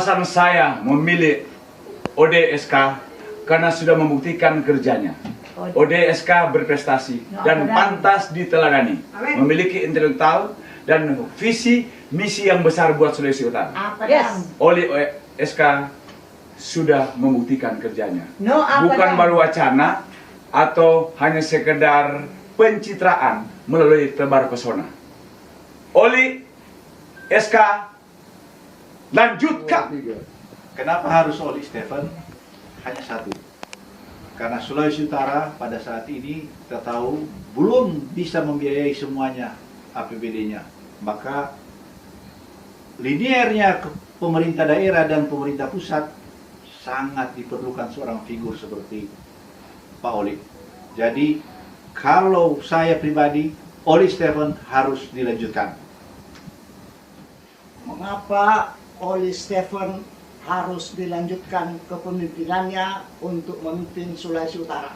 alasan saya memilih ODSK karena sudah membuktikan kerjanya. ODSK berprestasi dan pantas diteladani, memiliki intelektual dan visi misi yang besar buat Sulawesi Utara. ODSK sudah membuktikan kerjanya, bukan baru wacana atau hanya sekedar pencitraan melalui tebar pesona. Oli SK lanjutkan. Kenapa harus Oli Stephen? Hanya satu. Karena Sulawesi Utara pada saat ini kita tahu belum bisa membiayai semuanya APBD-nya. Maka liniernya ke pemerintah daerah dan pemerintah pusat sangat diperlukan seorang figur seperti Pak Oli. Jadi kalau saya pribadi, Oli Stephen harus dilanjutkan. Mengapa Oli Stephen harus dilanjutkan kepemimpinannya untuk memimpin Sulawesi Utara?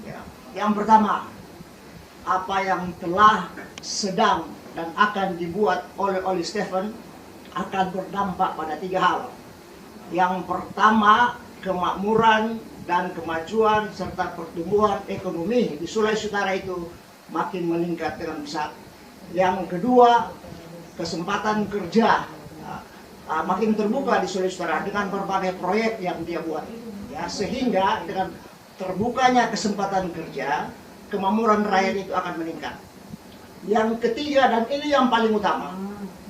Ya. Yang pertama, apa yang telah, sedang, dan akan dibuat oleh Oli Stephen akan berdampak pada 3 hal. Yang pertama, kemakmuran dan kemajuan serta pertumbuhan ekonomi di Sulawesi Utara itu makin meningkat dengan pesat. Yang kedua, kesempatan kerja makin terbuka di Sulawesi Utara dengan berbagai proyek yang dia buat. Ya, sehingga dengan terbukanya kesempatan kerja, kemakmuran rakyat itu akan meningkat. Yang ketiga, dan ini yang paling utama,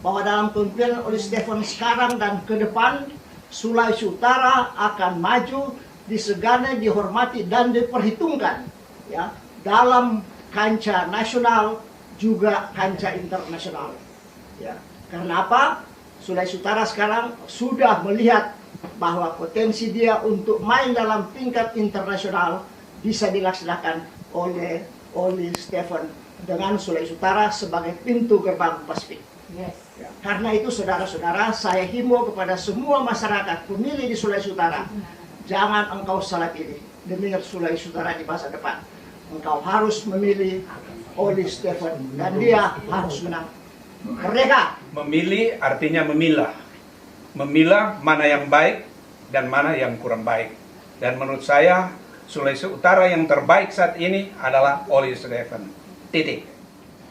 bahwa dalam kepemimpinan Oli Stephen sekarang dan ke depan, Sulawesi Utara akan maju, disegani, dihormati, dan diperhitungkan ya, dalam kancah nasional juga kancah internasional. Ya. Karena apa? Sulawesi Utara sekarang sudah melihat bahwa potensi dia untuk main dalam tingkat internasional bisa dilaksanakan oleh Oli Stephen dengan Sulawesi Utara sebagai pintu gerbang Pasifik. Yes. Ya. Karena itu saudara-saudara, saya himbau kepada semua masyarakat pemilih di Sulawesi Utara, jangan engkau salah pilih demi Sulawesi Utara di masa depan. Engkau harus memilih Oli Stephen dan dia harus menang. Merdeka. Memilih artinya memilah. Memilah mana yang baik dan mana yang kurang baik. Dan menurut saya Sulawesi Utara yang terbaik saat ini adalah Oli Stephen. Titik.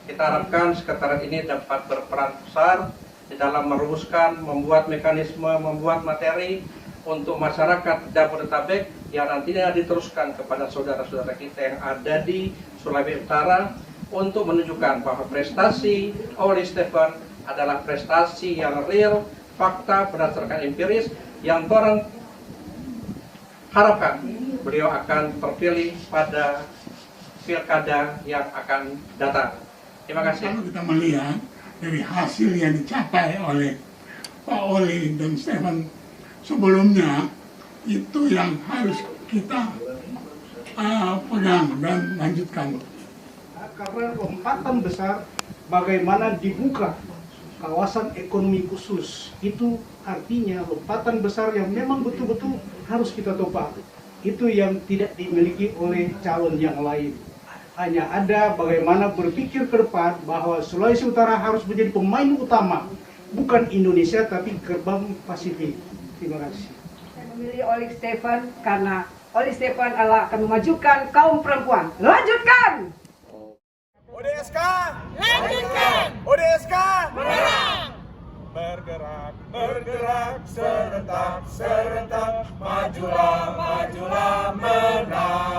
Kita harapkan sekretariat ini dapat berperan besar di dalam merumuskan, membuat mekanisme, membuat materi untuk masyarakat Jabodetabek yang nantinya diteruskan kepada saudara-saudara kita yang ada di Sulawesi Utara untuk menunjukkan bahwa prestasi Oli Stephen adalah prestasi yang real, fakta berdasarkan empiris yang orang harapkan beliau akan terpilih pada pilkada yang akan datang. Terima kasih. Kalau kita melihat dari hasil yang dicapai oleh Pak Oli dan Stephen sebelumnya, itu yang harus kita pegang dan lanjutkan. Karena lompatan besar bagaimana dibuka kawasan ekonomi khusus, itu artinya lompatan besar yang memang betul-betul harus kita topak. Itu yang tidak dimiliki oleh calon yang lain. Hanya ada bagaimana berpikir ke depan bahwa Sulawesi Utara harus menjadi pemain utama, bukan Indonesia tapi gerbang Pasifik. Terima kasih. Saya memilih Oli Stephen karena Oli Stephen akan memajukan kaum perempuan. Lanjutkan! ODSK lanjutkan! ODSK menang! Bergerak, bergerak, serentak, serentak, majulah, majulah, menang!